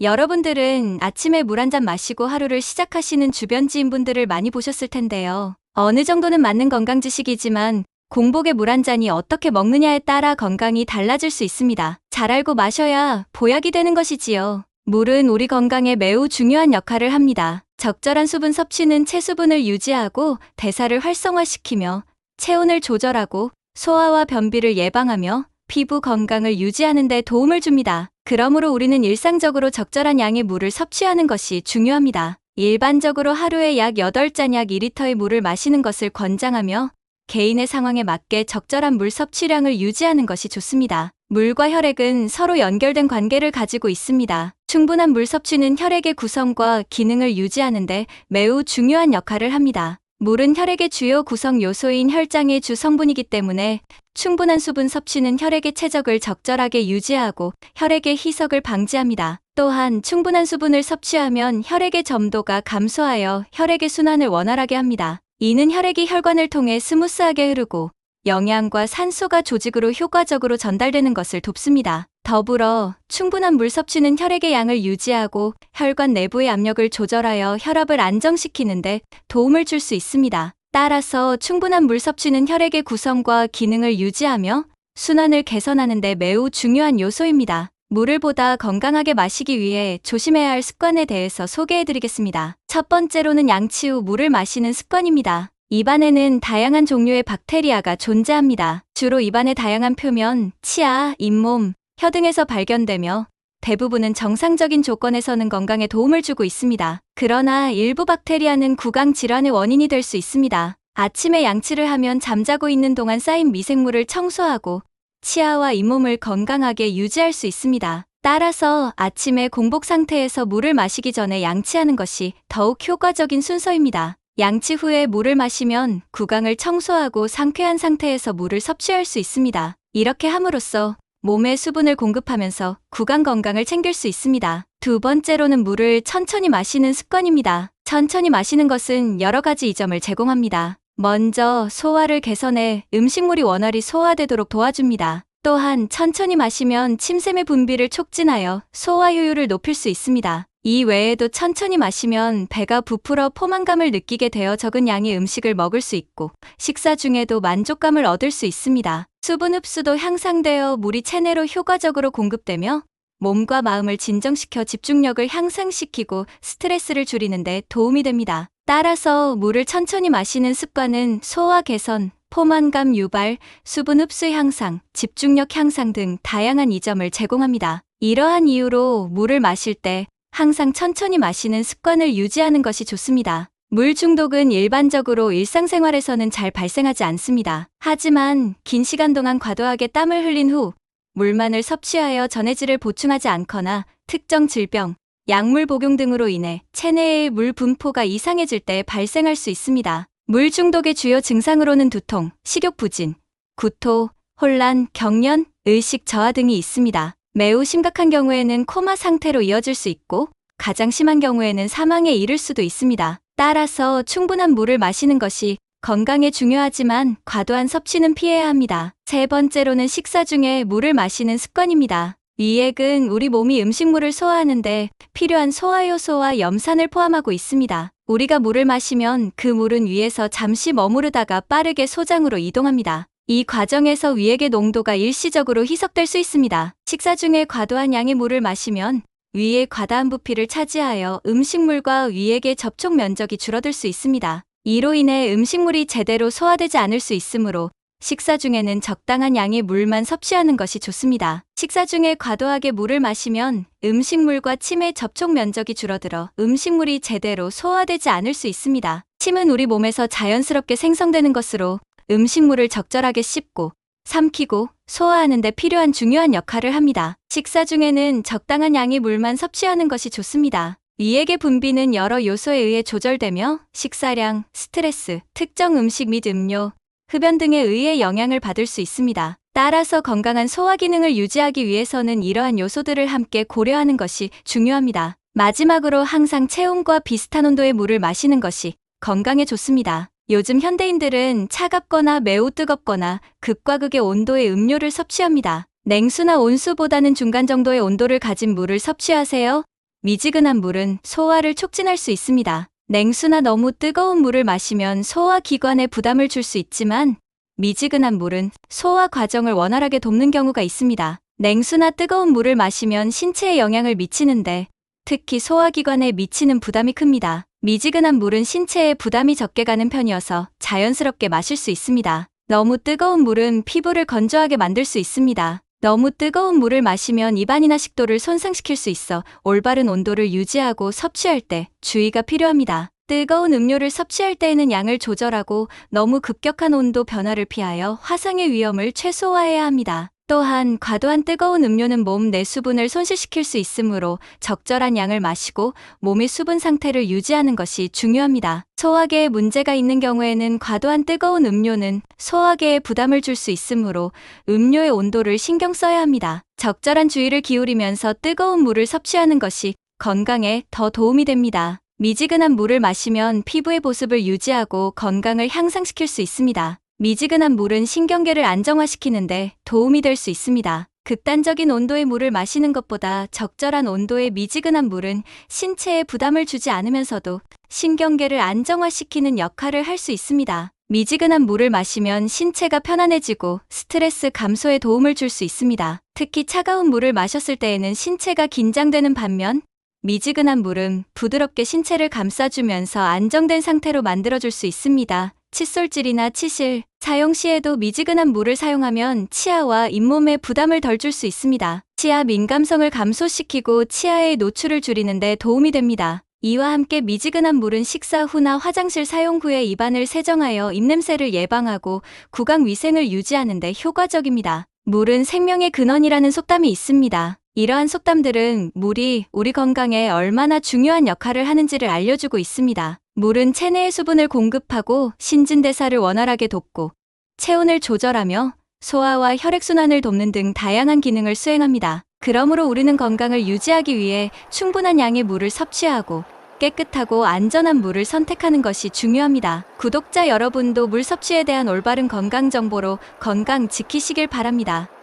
여러분들은 아침에 물 한 잔 마시고 하루를 시작하시는 주변 지인분들을 많이 보셨을 텐데요. 어느 정도는 맞는 건강 지식이지만 공복에 물 한 잔이 어떻게 먹느냐에 따라 건강이 달라질 수 있습니다. 잘 알고 마셔야 보약이 되는 것이지요. 물은 우리 건강에 매우 중요한 역할을 합니다. 적절한 수분 섭취는 체수분을 유지하고 대사를 활성화시키며 체온을 조절하고 소화와 변비를 예방하며 피부 건강을 유지하는 데 도움을 줍니다. 그러므로 우리는 일상적으로 적절한 양의 물을 섭취하는 것이 중요합니다. 일반적으로 하루에 약 8잔 약 2리터의 물을 마시는 것을 권장하며 개인의 상황에 맞게 적절한 물 섭취량을 유지하는 것이 좋습니다. 물과 혈액은 서로 연결된 관계를 가지고 있습니다. 충분한 물 섭취는 혈액의 구성과 기능을 유지하는 데 매우 중요한 역할을 합니다. 물은 혈액의 주요 구성 요소인 혈장의 주 성분이기 때문에 충분한 수분 섭취는 혈액의 체적을 적절하게 유지하고 혈액의 희석을 방지합니다. 또한 충분한 수분을 섭취하면 혈액의 점도가 감소하여 혈액의 순환을 원활하게 합니다. 이는 혈액이 혈관을 통해 스무스하게 흐르고 영양과 산소가 조직으로 효과적으로 전달되는 것을 돕습니다. 더불어 충분한 물 섭취는 혈액의 양을 유지하고 혈관 내부의 압력을 조절하여 혈압을 안정시키는 데 도움을 줄 수 있습니다. 따라서 충분한 물 섭취는 혈액의 구성과 기능을 유지하며 순환을 개선하는 데 매우 중요한 요소입니다. 물을 보다 건강하게 마시기 위해 조심해야 할 습관에 대해서 소개해드리겠습니다. 첫 번째로는 양치 후 물을 마시는 습관입니다. 입안에는 다양한 종류의 박테리아가 존재합니다. 주로 입안의 다양한 표면, 치아, 잇몸, 혀 등에서 발견되며 대부분은 정상적인 조건에서는 건강에 도움을 주고 있습니다. 그러나 일부 박테리아는 구강 질환의 원인이 될 수 있습니다. 아침에 양치를 하면 잠자고 있는 동안 쌓인 미생물을 청소하고 치아와 잇몸을 건강하게 유지할 수 있습니다. 따라서 아침에 공복 상태에서 물을 마시기 전에 양치하는 것이 더욱 효과적인 순서입니다. 양치 후에 물을 마시면 구강을 청소하고 상쾌한 상태에서 물을 섭취할 수 있습니다. 이렇게 함으로써 몸에 수분을 공급하면서 구강 건강을 챙길 수 있습니다. 두 번째로는 물을 천천히 마시는 습관입니다. 천천히 마시는 것은 여러 가지 이점을 제공합니다. 먼저 소화를 개선해 음식물이 원활히 소화되도록 도와줍니다. 또한 천천히 마시면 침샘의 분비를 촉진하여 소화 효율을 높일 수 있습니다. 이 외에도 천천히 마시면 배가 부풀어 포만감을 느끼게 되어 적은 양의 음식을 먹을 수 있고 식사 중에도 만족감을 얻을 수 있습니다. 수분 흡수도 향상되어 물이 체내로 효과적으로 공급되며 몸과 마음을 진정시켜 집중력을 향상시키고 스트레스를 줄이는 데 도움이 됩니다. 따라서 물을 천천히 마시는 습관은 소화 개선, 포만감 유발, 수분 흡수 향상, 집중력 향상 등 다양한 이점을 제공합니다. 이러한 이유로 물을 마실 때 항상 천천히 마시는 습관을 유지하는 것이 좋습니다. 물 중독은 일반적으로 일상생활에서는 잘 발생하지 않습니다. 하지만 긴 시간 동안 과도하게 땀을 흘린 후 물만을 섭취하여 전해질을 보충하지 않거나 특정 질병, 약물 복용 등으로 인해 체내의 물 분포가 이상해질 때 발생할 수 있습니다. 물 중독의 주요 증상으로는 두통, 식욕 부진, 구토, 혼란, 경련, 의식 저하 등이 있습니다. 매우 심각한 경우에는 코마 상태로 이어질 수 있고 가장 심한 경우에는 사망에 이를 수도 있습니다. 따라서 충분한 물을 마시는 것이 건강에 중요하지만 과도한 섭취는 피해야 합니다. 세 번째로는 식사 중에 물을 마시는 습관입니다. 위액은 우리 몸이 음식물을 소화하는데 필요한 소화효소와 염산을 포함하고 있습니다. 우리가 물을 마시면 그 물은 위에서 잠시 머무르다가 빠르게 소장으로 이동합니다. 이 과정에서 위액의 농도가 일시적으로 희석될 수 있습니다. 식사 중에 과도한 양의 물을 마시면 위의 과다한 부피를 차지하여 음식물과 위액의 접촉 면적이 줄어들 수 있습니다. 이로 인해 음식물이 제대로 소화되지 않을 수 있으므로 식사 중에는 적당한 양의 물만 섭취하는 것이 좋습니다. 식사 중에 과도하게 물을 마시면 음식물과 침의 접촉 면적이 줄어들어 음식물이 제대로 소화되지 않을 수 있습니다. 침은 우리 몸에서 자연스럽게 생성되는 것으로 음식물을 적절하게 씹고 삼키고 소화하는 데 필요한 중요한 역할을 합니다. 식사 중에는 적당한 양의 물만 섭취하는 것이 좋습니다. 위액의 분비는 여러 요소에 의해 조절되며 식사량, 스트레스, 특정 음식 및 음료, 흡연 등에 의해 영향을 받을 수 있습니다. 따라서 건강한 소화 기능을 유지하기 위해서는 이러한 요소들을 함께 고려하는 것이 중요합니다. 마지막으로 항상 체온과 비슷한 온도의 물을 마시는 것이 건강에 좋습니다. 요즘 현대인들은 차갑거나 매우 뜨겁거나 극과 극의 온도의 음료를 섭취합니다. 냉수나 온수보다는 중간 정도의 온도를 가진 물을 섭취하세요. 미지근한 물은 소화를 촉진할 수 있습니다. 냉수나 너무 뜨거운 물을 마시면 소화기관에 부담을 줄 수 있지만 미지근한 물은 소화 과정을 원활하게 돕는 경우가 있습니다. 냉수나 뜨거운 물을 마시면 신체에 영향을 미치는데 특히 소화기관에 미치는 부담이 큽니다. 미지근한 물은 신체에 부담이 적게 가는 편이어서 자연스럽게 마실 수 있습니다. 너무 뜨거운 물은 피부를 건조하게 만들 수 있습니다. 너무 뜨거운 물을 마시면 입안이나 식도를 손상시킬 수 있어 올바른 온도를 유지하고 섭취할 때 주의가 필요합니다. 뜨거운 음료를 섭취할 때에는 양을 조절하고 너무 급격한 온도 변화를 피하여 화상의 위험을 최소화해야 합니다. 또한 과도한 뜨거운 음료는 몸 내 수분을 손실시킬 수 있으므로 적절한 양을 마시고 몸의 수분 상태를 유지하는 것이 중요합니다. 소화계에 문제가 있는 경우에는 과도한 뜨거운 음료는 소화계에 부담을 줄 수 있으므로 음료의 온도를 신경 써야 합니다. 적절한 주의를 기울이면서 뜨거운 물을 섭취하는 것이 건강에 더 도움이 됩니다. 미지근한 물을 마시면 피부의 보습을 유지하고 건강을 향상시킬 수 있습니다. 미지근한 물은 신경계를 안정화시키는데 도움이 될 수 있습니다. 극단적인 온도의 물을 마시는 것보다 적절한 온도의 미지근한 물은 신체에 부담을 주지 않으면서도 신경계를 안정화시키는 역할을 할 수 있습니다. 미지근한 물을 마시면 신체가 편안해지고 스트레스 감소에 도움을 줄 수 있습니다. 특히 차가운 물을 마셨을 때에는 신체가 긴장되는 반면 미지근한 물은 부드럽게 신체를 감싸주면서 안정된 상태로 만들어줄 수 있습니다. 칫솔질이나 치실, 사용 시에도 미지근한 물을 사용하면 치아와 잇몸에 부담을 덜 줄 수 있습니다. 치아 민감성을 감소시키고 치아의 노출을 줄이는 데 도움이 됩니다. 이와 함께 미지근한 물은 식사 후나 화장실 사용 후에 입안을 세정하여 입냄새를 예방하고 구강 위생을 유지하는 데 효과적입니다. 물은 생명의 근원이라는 속담이 있습니다. 이러한 속담들은 물이 우리 건강에 얼마나 중요한 역할을 하는지를 알려주고 있습니다. 물은 체내의 수분을 공급하고 신진대사를 원활하게 돕고 체온을 조절하며 소화와 혈액순환을 돕는 등 다양한 기능을 수행합니다. 그러므로 우리는 건강을 유지하기 위해 충분한 양의 물을 섭취하고 깨끗하고 안전한 물을 선택하는 것이 중요합니다. 구독자 여러분도 물 섭취에 대한 올바른 건강 정보로 건강 지키시길 바랍니다.